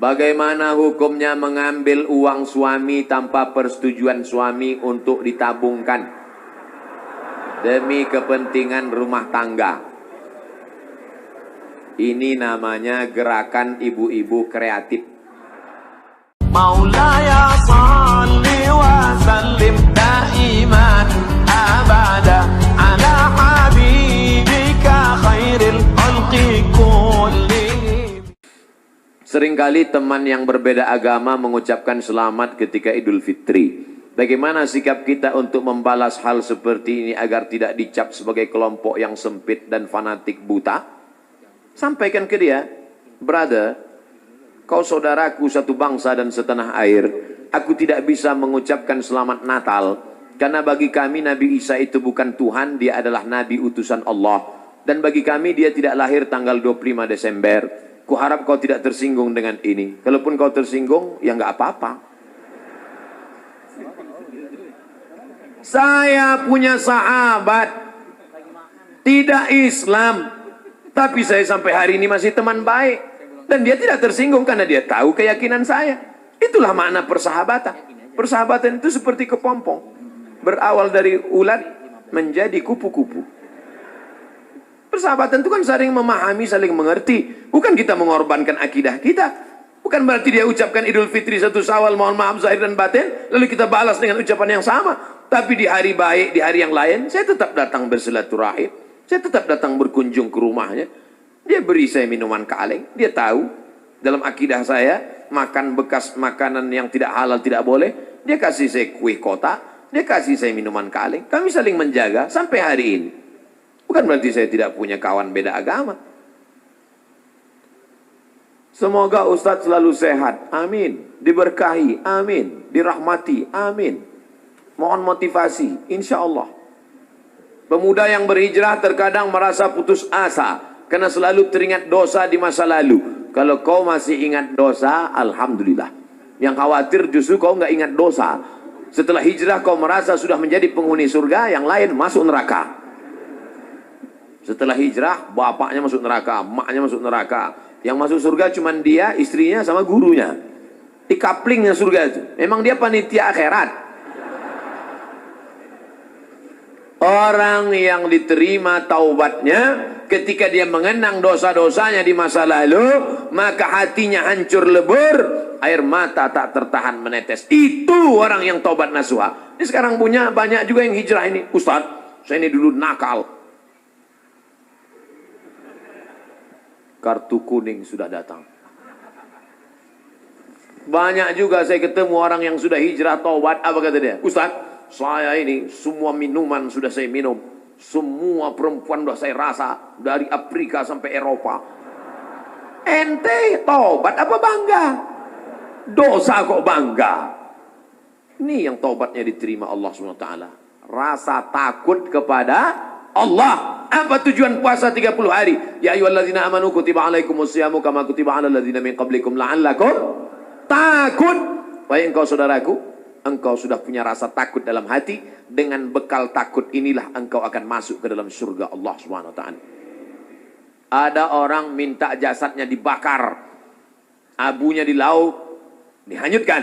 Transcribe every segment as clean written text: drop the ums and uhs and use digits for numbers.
Bagaimana hukumnya mengambil uang suami tanpa persetujuan suami untuk ditabungkan demi kepentingan rumah tangga? Ini namanya gerakan ibu-ibu kreatif. Maulaya salli wa sallim daiman abada ala habibika khairil khalqi kullihim. Seringkali teman yang berbeda agama mengucapkan selamat ketika Idul Fitri. Bagaimana sikap kita untuk membalas hal seperti ini agar tidak dicap sebagai kelompok yang sempit dan fanatik buta? Sampaikan ke dia, brother, kau saudaraku satu bangsa dan setanah air. Aku tidak bisa mengucapkan selamat Natal, karena bagi kami Nabi Isa itu bukan Tuhan, dia adalah Nabi utusan Allah. Dan bagi kami dia tidak lahir tanggal 25 Desember. Kuharap kau tidak tersinggung dengan ini. Kalaupun kau tersinggung, ya nggak apa-apa. Saya punya sahabat tidak Islam, tapi saya sampai hari ini masih teman baik. Dan dia tidak tersinggung karena dia tahu keyakinan saya. Itulah makna persahabatan. Persahabatan itu seperti kepompong. Berawal dari ulat menjadi kupu-kupu. Persahabatan itu kan saling memahami, saling mengerti. Bukan kita mengorbankan akidah kita. Bukan berarti dia ucapkan Idul Fitri 1 Syawal, mohon maaf zahir dan batin, lalu kita balas dengan ucapan yang sama. Tapi di hari baik, di hari yang lain, saya tetap datang bersilaturahim. Saya tetap datang berkunjung ke rumahnya. Dia beri saya minuman kaleng. Dia tahu dalam akidah saya makan bekas makanan yang tidak halal tidak boleh. Dia kasih saya kue kotak. Dia kasih saya minuman kaleng. Kami saling menjaga sampai hari ini. Bukan berarti saya tidak punya kawan beda agama. Semoga Ustadz selalu sehat. Amin. Diberkahi. Amin. Dirahmati. Amin. Mohon motivasi. Insya Allah. Pemuda yang berhijrah terkadang merasa putus asa karena selalu teringat dosa di masa lalu. Kalau kau masih ingat dosa, alhamdulillah. Yang khawatir justru kau nggak ingat dosa. Setelah hijrah kau merasa sudah menjadi penghuni surga, yang lain masuk neraka. Setelah hijrah, bapaknya masuk neraka, emaknya masuk neraka. Yang masuk surga cuma dia, istrinya sama gurunya. Di kaplingnya surga itu. Memang dia panitia akhirat. Orang yang diterima taubatnya ketika dia mengenang dosa-dosanya di masa lalu, maka hatinya hancur lebur, air mata tak tertahan menetes. Itu orang yang taubat nasuha. Ini sekarang punya banyak juga yang hijrah ini. Ustadz, saya ini dulu nakal. Kartu kuning sudah datang. Banyak juga saya ketemu orang yang sudah hijrah taubat. Apa kata dia? Ustadz, saya ini semua minuman sudah saya minum. Semua perempuan sudah saya rasa. Dari Afrika sampai Eropa. Ente taubat apa bangga? Dosa kok bangga? Ini yang taubatnya diterima Allah SWT. Rasa takut kepada Allah. Apa tujuan puasa 30 hari? Ya ayyuhalladzina amanu kutiba alaikumusyamu kama kutiba alal ladzina min qablikum la'allakum takut. Wahai engkau saudaraku, engkau sudah punya rasa takut dalam hati. Dengan bekal takut inilah engkau akan masuk ke dalam surga Allah SWT. Ada orang minta jasadnya dibakar, abunya di laut, dihanyutkan.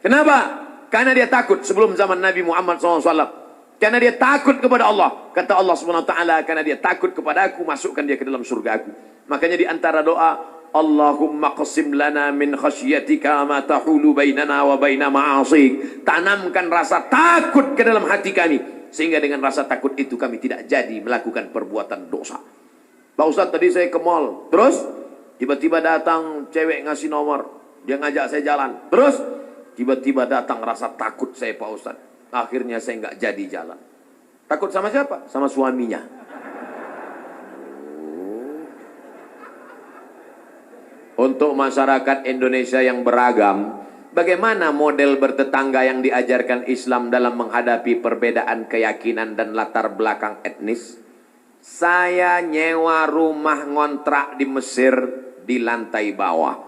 Kenapa? Karena dia takut sebelum zaman Nabi Muhammad SAW. Karena dia takut kepada Allah. Kata Allah SWT, karena dia takut kepada aku, masukkan dia ke dalam surga aku. Makanya di antara doa, Allahumma qasim lana min khasyatika ma tahulu bainana wa baina ma'asik. Tanamkan rasa takut ke dalam hati kami. Sehingga dengan rasa takut itu kami tidak jadi melakukan perbuatan dosa. Pak Ustadz, tadi saya ke mall. Terus, tiba-tiba datang cewek ngasih nomor. Dia ngajak saya jalan. Terus, tiba-tiba datang rasa takut saya Pak Ustadz. Akhirnya saya nggak jadi jalan. Takut sama siapa? Sama suaminya. Untuk masyarakat Indonesia yang beragam, bagaimana model bertetangga yang diajarkan Islam dalam menghadapi perbedaan keyakinan dan latar belakang etnis? Saya nyewa rumah ngontrak di Mesir di lantai bawah.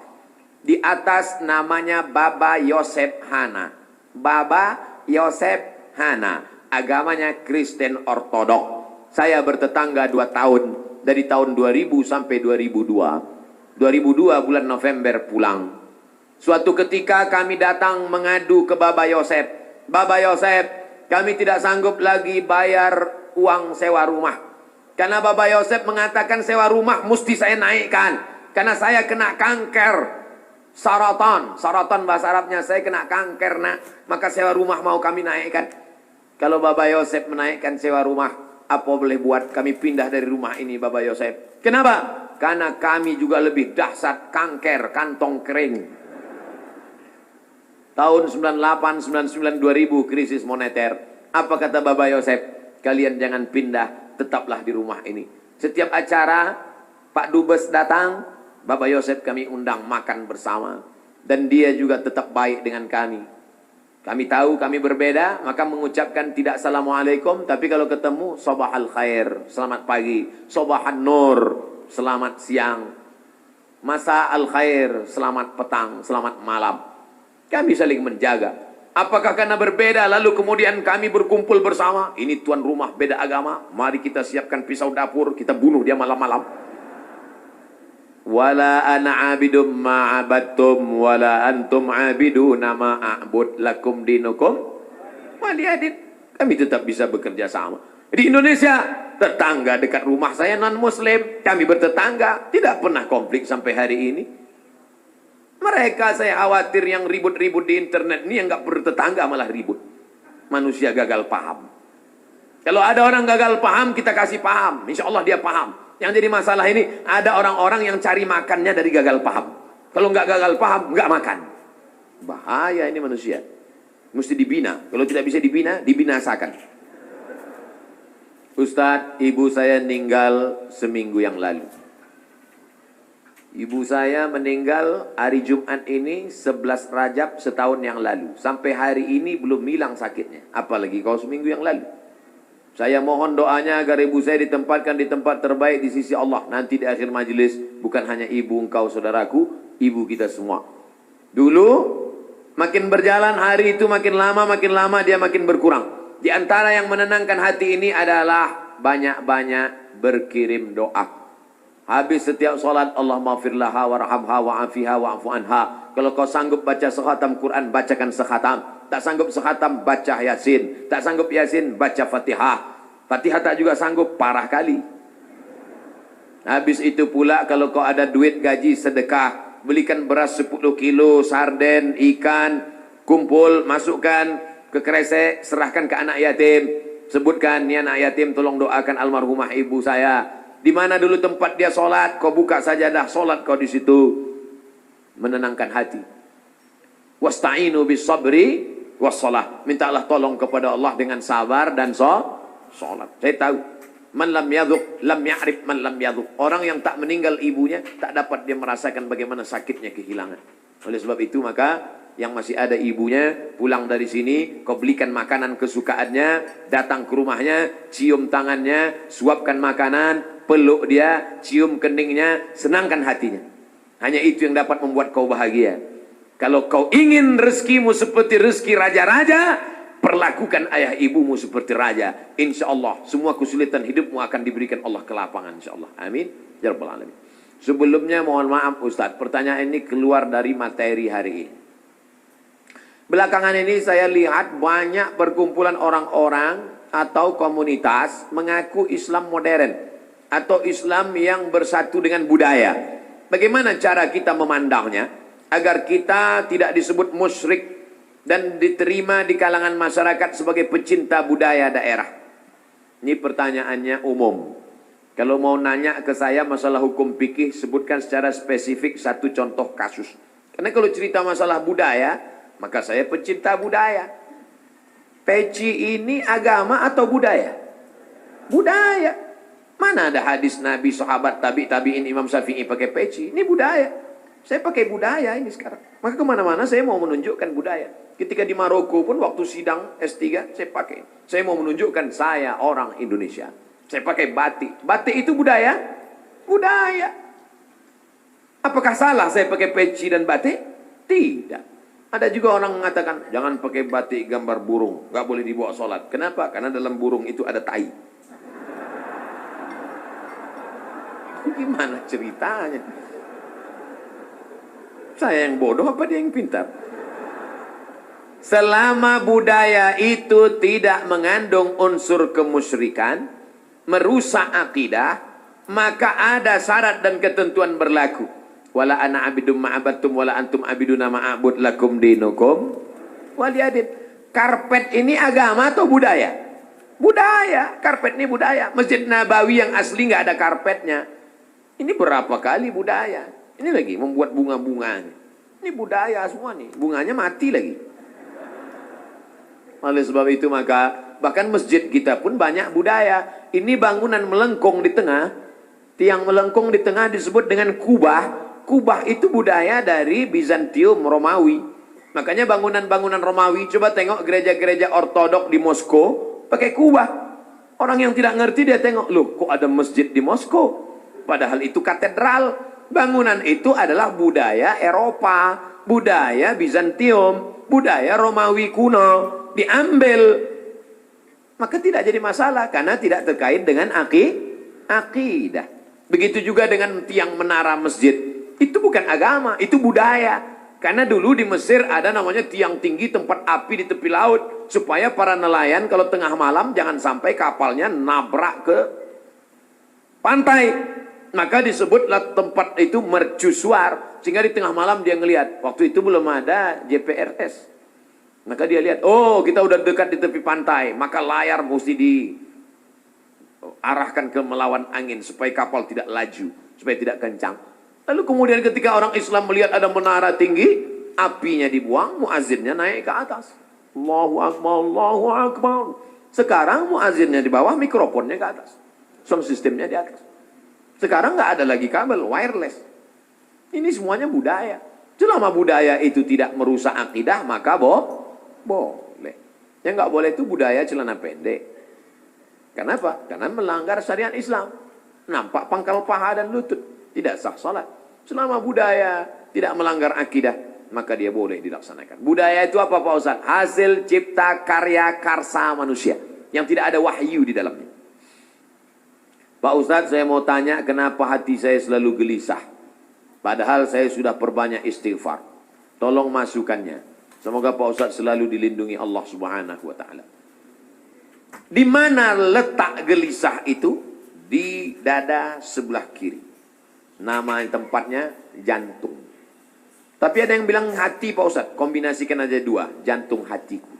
Di atas namanya Baba Yosef Hana. Baba Yosef Hana, agamanya Kristen Ortodok. Saya bertetangga 2 tahun, dari tahun 2000 sampai 2002. 2002 bulan November pulang. Suatu ketika kami datang mengadu ke Baba Yosef. Baba Yosef, kami tidak sanggup lagi bayar uang sewa rumah. Karena Baba Yosef mengatakan sewa rumah mesti saya naikkan. Karena saya kena kanker. Saratan. Saratan bahasa Arabnya, saya kena kanker nak. Maka sewa rumah mau kami naikkan. Kalau Baba Yosef menaikkan sewa rumah, apa boleh buat? Kami pindah dari rumah ini Baba Yosef. Kenapa? Karena kami juga lebih dahsyat kanker kantong kering. Tahun 98, 99, 2000 krisis moneter. Apa kata Baba Yosef? Kalian jangan pindah, tetaplah di rumah ini. Setiap acara Pak Dubes datang, Baba Yosef kami undang makan bersama. Dan dia juga tetap baik dengan kami. Kami tahu kami berbeda, maka mengucapkan tidak assalamualaikum, tapi kalau ketemu sabahal khair, selamat pagi, sabahan nur, selamat siang, masa al khair, selamat petang, selamat malam. Kami saling menjaga. Apakah karena berbeda lalu kemudian kami berkumpul bersama? Ini tuan rumah beda agama, mari kita siapkan pisau dapur, kita bunuh dia malam-malam. Wala ana abidum ma'abattum wala antum abiduna ma'abud lakum dinukum waliyadin. Kami tetap bisa bekerja sama. Di Indonesia, tetangga dekat rumah saya non-muslim, kami bertetangga, tidak pernah konflik sampai hari ini. Mereka saya khawatir yang ribut-ribut di internet ini yang nggak bertetangga malah ribut. Manusia gagal paham. Kalau ada orang gagal paham, kita kasih paham. Insya Allah dia paham. Yang jadi masalah ini, ada orang-orang yang cari makannya dari gagal paham. Kalau nggak gagal paham, nggak makan. Bahaya ini manusia. Mesti dibina. Kalau tidak bisa dibina, dibinasakan. Ustadz, ibu saya meninggal seminggu yang lalu. Ibu saya meninggal hari Jumat ini 11 Rajab setahun yang lalu. Sampai hari ini belum hilang sakitnya. Apalagi kalau seminggu yang lalu. Saya mohon doanya agar ibu saya ditempatkan di tempat terbaik di sisi Allah. Nanti di akhir majelis, bukan hanya ibu engkau saudaraku, ibu kita semua. Dulu, makin berjalan hari itu makin lama dia makin berkurang. Di antara yang menenangkan hati ini adalah banyak-banyak berkirim doa. Habis setiap solat, Allah maghfir laha warhamha wa'afiha wa'afu anha. Kalau kau sanggup baca sekhatam Quran, bacakan sekhatam. Tak sanggup sekhatam, baca Yasin. Tak sanggup Yasin, baca Fatihah. Fatihah tak juga sanggup, parah kali. Habis itu pula kalau kau ada duit gaji sedekah, belikan beras 10 kilo, sarden, ikan, kumpul, masukkan ke kresek, serahkan ke anak yatim. Sebutkan, ni anak yatim tolong doakan almarhumah ibu saya. Di mana dulu tempat dia solat, kau buka sajadah solat kau di situ. Menenangkan hati. Wasta'inu bis sabri wassalah. Mintalah tolong kepada Allah dengan sabar dan solat. Saya tahu. Man lam yadhuq, lam ya'rif man lam yadhuq. Orang yang tak meninggal ibunya, tak dapat dia merasakan bagaimana sakitnya kehilangan. Oleh sebab itu maka, yang masih ada ibunya, pulang dari sini, kau belikan makanan kesukaannya, datang ke rumahnya, cium tangannya, suapkan makanan, peluk dia, cium keningnya, senangkan hatinya. Hanya itu yang dapat membuat kau bahagia. Kalau kau ingin rezekimu seperti rezeki raja-raja, perlakukan ayah ibumu seperti raja. Insya Allah semua kesulitan hidupmu akan diberikan Allah kelapangan. Insya Allah. Amin. Ya Rabbal Alamin. Sebelumnya mohon maaf Ustadz, pertanyaan ini keluar dari materi hari ini. Belakangan ini saya lihat banyak perkumpulan orang-orang atau komunitas mengaku Islam modern atau Islam yang bersatu dengan budaya. Bagaimana cara kita memandangnya agar kita tidak disebut musyrik dan diterima di kalangan masyarakat sebagai pecinta budaya daerah? Ini pertanyaannya umum. Kalau mau nanya ke saya masalah hukum fikih, sebutkan secara spesifik satu contoh kasus. Karena kalau cerita masalah budaya, maka saya pecinta budaya. Peci ini agama atau budaya? Budaya. Mana ada hadis Nabi, sahabat, tabi'in, Imam Syafi'i pakai peci? Ini budaya. Saya pakai budaya ini sekarang. Maka kemana-mana saya mau menunjukkan budaya. Ketika di Maroko pun waktu sidang S3 saya pakai. Saya mau menunjukkan saya orang Indonesia. Saya pakai batik. Batik itu budaya? Budaya. Apakah salah saya pakai peci dan batik? Tidak. Ada juga orang mengatakan, jangan pakai batik gambar burung, nggak boleh dibawa sholat. Kenapa? Karena dalam burung itu ada tai. Gimana ceritanya? Saya yang bodoh apa dia yang pintar? Selama budaya itu tidak mengandung unsur kemusyrikan, merusak akidah, maka ada syarat dan ketentuan berlaku. Wala ana abidum ma'abattum wala antum abiduna ma'abud lakum dinukum waliyadin. Karpet ini agama atau budaya? Budaya. Karpet ini budaya. Masjid Nabawi yang asli nggak ada karpetnya. Ini berapa kali budaya? Ini lagi membuat bunga-bunganya. Ini budaya semua nih. Bunganya mati lagi. Oleh sebab itu maka bahkan masjid kita pun banyak budaya. Ini bangunan melengkung di tengah. Tiang melengkung di tengah disebut dengan kubah. Kubah itu budaya dari Bizantium, Romawi. Makanya bangunan-bangunan Romawi, coba tengok gereja-gereja ortodok di Moskow pakai kubah. Orang yang tidak ngerti dia tengok, loh kok ada masjid di Moskow? Padahal itu katedral. Bangunan itu adalah budaya Eropa, budaya Bizantium, budaya Romawi kuno. Diambil, maka tidak jadi masalah karena tidak terkait dengan akidah. Begitu juga dengan tiang menara masjid, itu bukan agama, itu budaya. Karena dulu di Mesir ada namanya tiang tinggi tempat api di tepi laut, supaya para nelayan kalau tengah malam jangan sampai kapalnya nabrak ke pantai. Maka disebutlah tempat itu mercusuar, sehingga di tengah malam dia ngelihat. Waktu itu belum ada GPRS. Maka dia lihat, oh kita udah dekat di tepi pantai, maka layar mesti diarahkan ke melawan angin supaya kapal tidak laju, supaya tidak kencang. Lalu kemudian ketika orang Islam melihat ada menara tinggi, apinya dibuang, muazzinnya naik ke atas. Allahu Akbar, Allahu Akbar. Sekarang muazzinnya di bawah, mikrofonnya ke atas. Sound systemnya di atas. Sekarang nggak ada lagi kabel, wireless. Ini semuanya budaya. Selama budaya itu tidak merusak akidah, maka boleh. Yang nggak boleh itu budaya celana pendek. Kenapa? Karena melanggar syariat Islam. Nampak pangkal paha dan lutut. Tidak sah salat. Selama budaya tidak melanggar akidah, maka dia boleh dilaksanakan. Budaya itu apa Pak Ustaz? Hasil cipta karya karsa manusia. Yang tidak ada wahyu di dalamnya. Pak Ustaz, saya mau tanya kenapa hati saya selalu gelisah. Padahal saya sudah perbanyak istighfar. Tolong masukannya. Semoga Pak Ustaz selalu dilindungi Allah Subhanahu wa taala. Di mana letak gelisah itu? Di dada sebelah kiri. Nama tempatnya jantung. Tapi ada yang bilang hati Pak Ustaz. Kombinasikan aja dua. Jantung hatiku.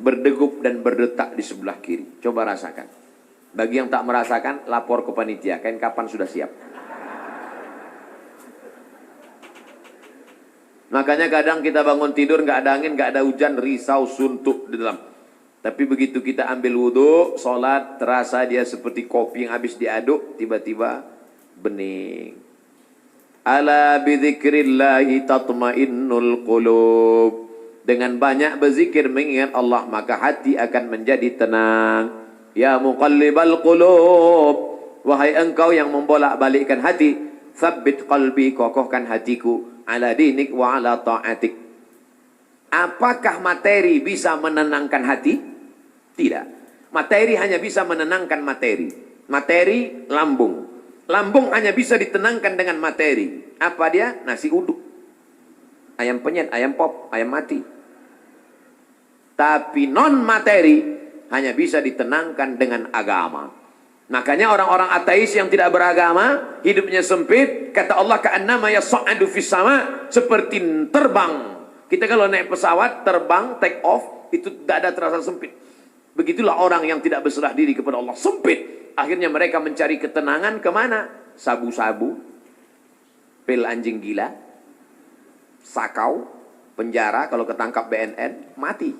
Berdegup dan berdetak di sebelah kiri. Coba rasakan. Bagi yang tak merasakan, lapor ke panitia. Kain kapan sudah siap. Makanya kadang kita bangun tidur nggak ada angin, nggak ada hujan, risau, suntuk di dalam. Tapi begitu kita ambil wudhu, sholat, terasa dia seperti kopi yang habis diaduk, tiba-tiba bening. Ala bidzikrillahi tatmainnul qulub. Dengan banyak berzikir mengingat Allah, maka hati akan menjadi tenang. Ya muqallibal qulub. Wahai engkau yang membolak-balikkan hati, tsabbit qalbi, kokohkan hatiku. Ala dinik wa ala ta'atik. Apakah materi bisa menenangkan hati? Tidak. Materi hanya bisa menenangkan materi. Materi lambung. Lambung hanya bisa ditenangkan dengan materi. Apa dia? Nasi uduk. Ayam penyet, ayam pop, ayam mati. Tapi non materi hanya bisa ditenangkan dengan agama. Makanya orang-orang ateis yang tidak beragama, hidupnya sempit, kata Allah ka'annama yas'adu fis sama, seperti terbang. Kita kalau naik pesawat, terbang, take off, itu dada terasa sempit. Begitulah orang yang tidak berserah diri kepada Allah, sempit. Akhirnya mereka mencari ketenangan kemana? Sabu-sabu, pil anjing gila, sakau, penjara, kalau ketangkap BNN, mati.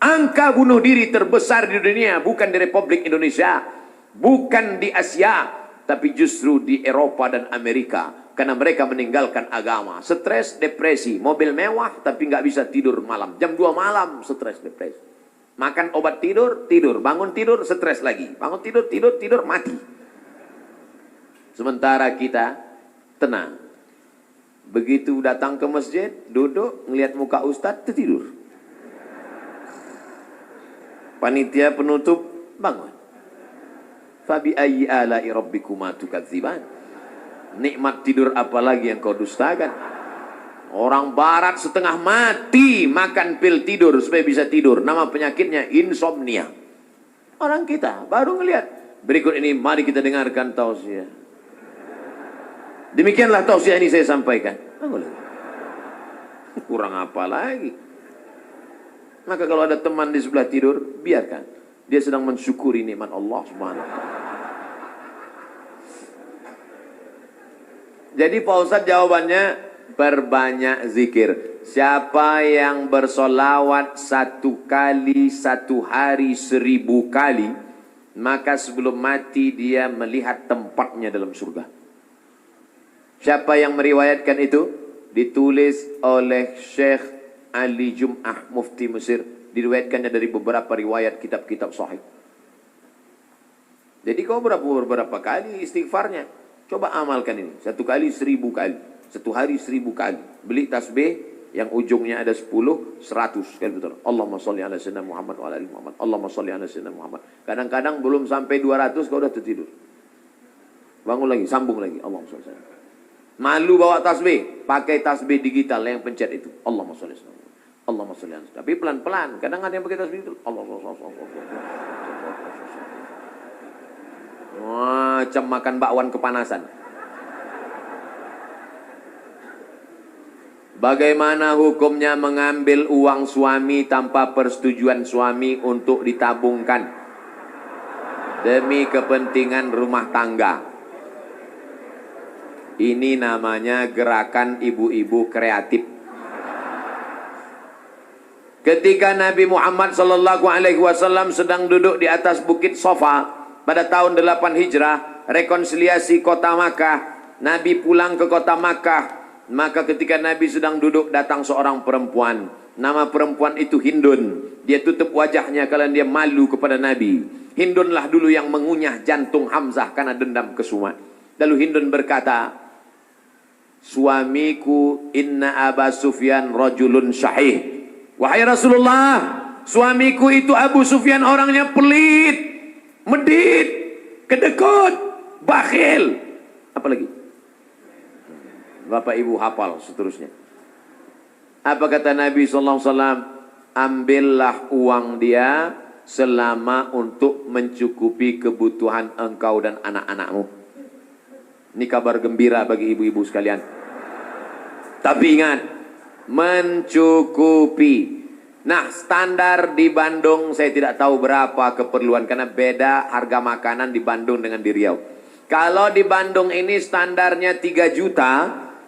Angka bunuh diri terbesar di dunia, bukan di Republik Indonesia, bukan di Asia, tapi justru di Eropa dan Amerika. Karena mereka meninggalkan agama. Stres, depresi. Mobil mewah tapi nggak bisa tidur malam. Jam 2 malam stres, depresi. Makan obat tidur, tidur. Bangun tidur, stres lagi. Bangun tidur, tidur, mati. Sementara kita tenang. Begitu datang ke masjid, duduk, ngelihat muka ustadz, tertidur. Panitia penutup, bangun. Fabi ayyi ala'i rabbikuma tukadziban. Nikmat tidur apalagi yang kau dustakan? Orang barat setengah mati makan pil tidur supaya bisa tidur. Nama penyakitnya insomnia. Orang kita baru ngelihat. Berikut ini mari kita dengarkan tausiah. Demikianlah tausiah ini saya sampaikan. Kurang apa lagi? Maka kalau ada teman di sebelah tidur, biarkan. Dia sedang mensyukuri nikmat Allah Subhanahu wa taala. Jadi Pak Ustadz jawabannya, perbanyak zikir. Siapa yang bersolawat 1 kali 1 hari 1000 kali, maka sebelum mati dia melihat tempatnya dalam surga. Siapa yang meriwayatkan itu? Ditulis oleh Syekh Ali Jum'ah Mufti Mesir. Diriwayatkannya dari beberapa riwayat kitab-kitab sahih. Jadi kau berapa kali istighfarnya? Coba amalkan ini. 1 kali 1000 kali. 1 hari 1000 kali. Beli tasbih yang ujungnya ada 10, 100. Kan betul. Allahumma sholli ala sayyidina Muhammad wa ala ali Muhammad. Allahumma sholli ala sayyidina Muhammad. Kadang-kadang belum sampai 200 kau udah tertidur. Bangun lagi, sambung lagi. Allahumma sholli ala sayyidina Muhammad. Malu bawa tasbih, pakai tasbih digital yang pencet itu. Allahumma sholli ala sayyidina Muhammad. Allahumma sholli ala sayyidina. Tapi pelan-pelan. Kadang ada yang pakai tasbih itu. Allahumma sholli ala sayyidina. Macam makan bakwan kepanasan. Bagaimana hukumnya mengambil uang suami tanpa persetujuan suami untuk ditabungkan demi kepentingan rumah tangga? Ini namanya gerakan ibu-ibu kreatif. Ketika Nabi Muhammad SAW sedang duduk di atas bukit Sofa pada tahun 8 Hijrah, rekonsiliasi kota Makkah, Nabi pulang ke kota Makkah. Maka ketika Nabi sedang duduk, datang seorang perempuan. Nama perempuan itu Hindun. Dia tutup wajahnya karena dia malu kepada Nabi. Hindunlah dulu yang mengunyah jantung Hamzah karena dendam kesumat. Lalu Hindun berkata, suamiku inna Aba Sufyan rajulun syahih. Wahai Rasulullah, suamiku itu Abu Sufyan orangnya pelit, medit, kedekut, bakhil. Apalagi? Bapak ibu hafal seterusnya. Apa kata Nabi SAW? Ambillah uang dia selama untuk mencukupi kebutuhan engkau dan anak-anakmu. Ini kabar gembira bagi ibu-ibu sekalian. Tapi ingat, mencukupi. Nah, standar di Bandung saya tidak tahu berapa keperluan karena beda harga makanan di Bandung dengan di Riau. Kalau di Bandung ini standarnya 3 juta,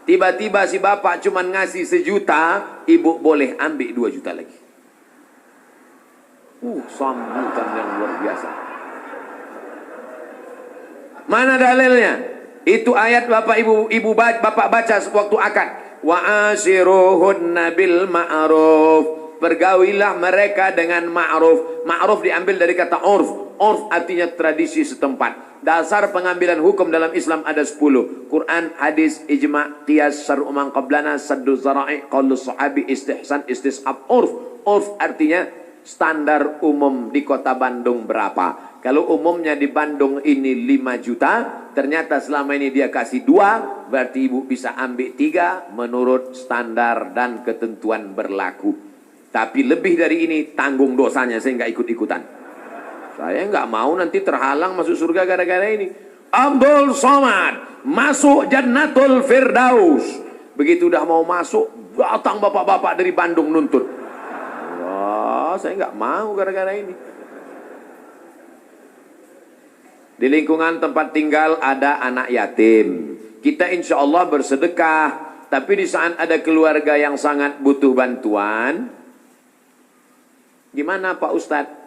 tiba-tiba si bapak cuma ngasih 1 juta, ibu boleh ambil 2 juta lagi. Sambutan yang luar biasa. Mana dalilnya? Itu ayat bapak ibu bapak baca waktu akad. Wa ashiruhunna bil ma'ruf. Bergaulilah mereka dengan ma'ruf. Ma'ruf diambil dari kata urf. Urf artinya tradisi setempat. Dasar pengambilan hukum dalam Islam ada 10. Quran, hadis, ijma', qiyas, syar'u man qablana, saddu zara'i, qaulu sahabi, istihsan, istishab, urf. Urf artinya standar umum di kota Bandung berapa. Kalau umumnya di Bandung ini 5 juta, ternyata selama ini dia kasih 2, berarti ibu bisa ambil 3 menurut standar dan ketentuan berlaku. Tapi lebih dari ini tanggung dosanya, saya nggak ikut-ikutan. Saya nggak mau nanti terhalang masuk surga gara-gara ini. Abdul Somad masuk Jannatul Firdaus. Begitu udah mau masuk, datang bapak-bapak dari Bandung nuntut. Wah, saya nggak mau gara-gara ini. Di lingkungan tempat tinggal ada anak yatim. Kita insya Allah bersedekah. Tapi di saat ada keluarga yang sangat butuh bantuan, gimana Pak Ustadz?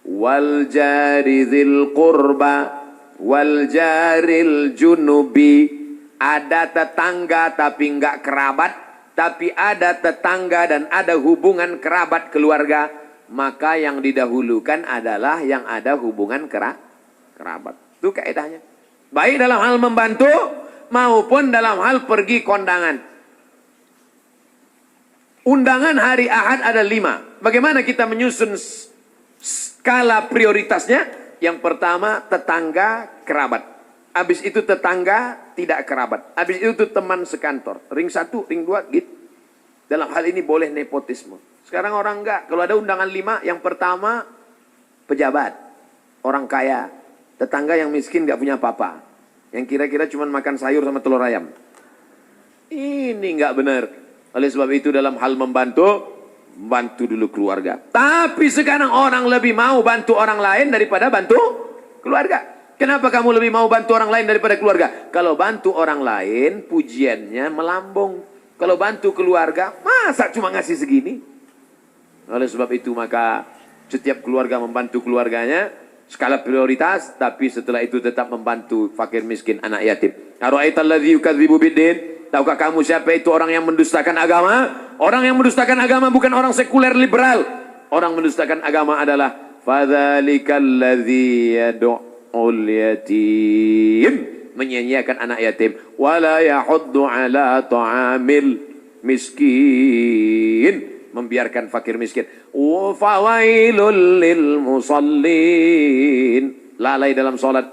Wal jari dzil qurba wal jaril junubi. Ada tetangga tapi enggak kerabat, tapi ada tetangga dan ada hubungan kerabat keluarga, maka yang didahulukan adalah yang ada hubungan kerabat. Itu kaedahnya. Baik dalam hal membantu maupun dalam hal pergi kondangan. Undangan hari Ahad ada 5. Bagaimana kita menyusun skala prioritasnya? Yang pertama tetangga kerabat. Habis itu tetangga, tidak kerabat. Habis itu teman sekantor. Ring 1, ring 2, gitu. Dalam hal ini boleh nepotisme. Sekarang orang enggak. Kalau ada undangan 5, yang pertama pejabat, orang kaya, tetangga yang miskin enggak punya apa-apa. Yang kira-kira cuma makan sayur sama telur ayam. Ini enggak benar. Oleh sebab itu dalam hal membantu dulu keluarga. Tapi sekarang orang lebih mau bantu orang lain daripada bantu keluarga. Kenapa kamu lebih mau bantu orang lain daripada keluarga? Kalau bantu orang lain, pujiannya melambung. Kalau bantu keluarga, masa cuma ngasih segini? Oleh sebab itu maka setiap keluarga membantu keluarganya, skala prioritas, tapi setelah itu tetap membantu fakir miskin, anak yatim. Ara'aitalladzi yukadzibu biddin? Tahukah kamu siapa itu orang yang mendustakan agama? Orang yang mendustakan agama bukan orang sekuler liberal. Orang mendustakan agama adalah fadzalikal ladzi yad'ul yatim, menyanyiakan anak yatim, wala yahuddu ala ta'amil miskin, membiarkan fakir miskin. Wa fawailul lil musallin, lalai dalam salat.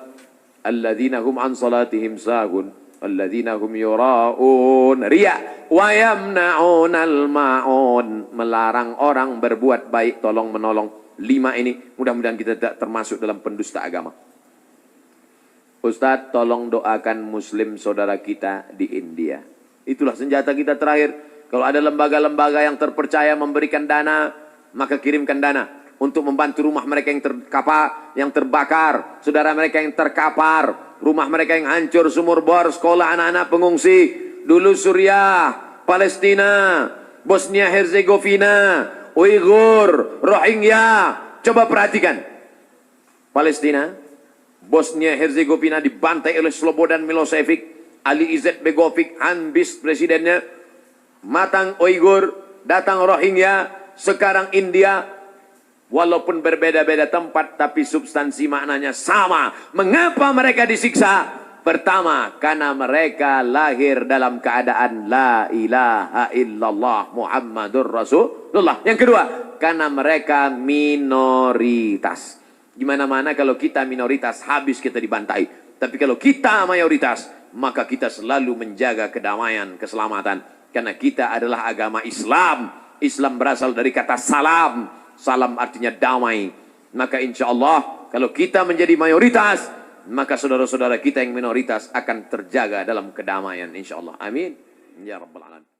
Alladzina hum an salatihim sahun, alladzina hum yura'un, riya, wa yamna'unal ma'un, melarang orang berbuat baik, tolong menolong. 5 ini mudah-mudahan kita tidak termasuk dalam pendusta agama. Ustadz, tolong doakan muslim saudara kita di India. Itulah senjata kita terakhir. Kalau ada lembaga-lembaga yang terpercaya memberikan dana, maka kirimkan dana untuk membantu rumah mereka yang yang terbakar, saudara mereka yang terkapar, rumah mereka yang hancur, sumur bor, sekolah anak-anak pengungsi. Dulu Suriah, Palestina, Bosnia Herzegovina, Uighur, Rohingya. Coba perhatikan. Palestina, Bosnia Herzegovina dibantai oleh Slobodan Milosevic, Ali Izzet Begovic, Hanbis presidennya, matang Uighur, datang Rohingya, sekarang India. Walaupun berbeda-beda tempat, tapi substansi maknanya sama. Mengapa mereka disiksa? Pertama, karena mereka lahir dalam keadaan la ilaha illallah Muhammadur Rasulullah. Yang kedua, karena mereka minoritas. Gimana-mana kalau kita minoritas, habis kita dibantai. Tapi kalau kita mayoritas, maka kita selalu menjaga kedamaian, keselamatan. Karena kita adalah agama Islam. Islam berasal dari kata salam. Salam artinya damai. Maka insya Allah, kalau kita menjadi mayoritas, maka saudara-saudara kita yang minoritas akan terjaga dalam kedamaian insya Allah. Amin. Ya Rabbal Alamin.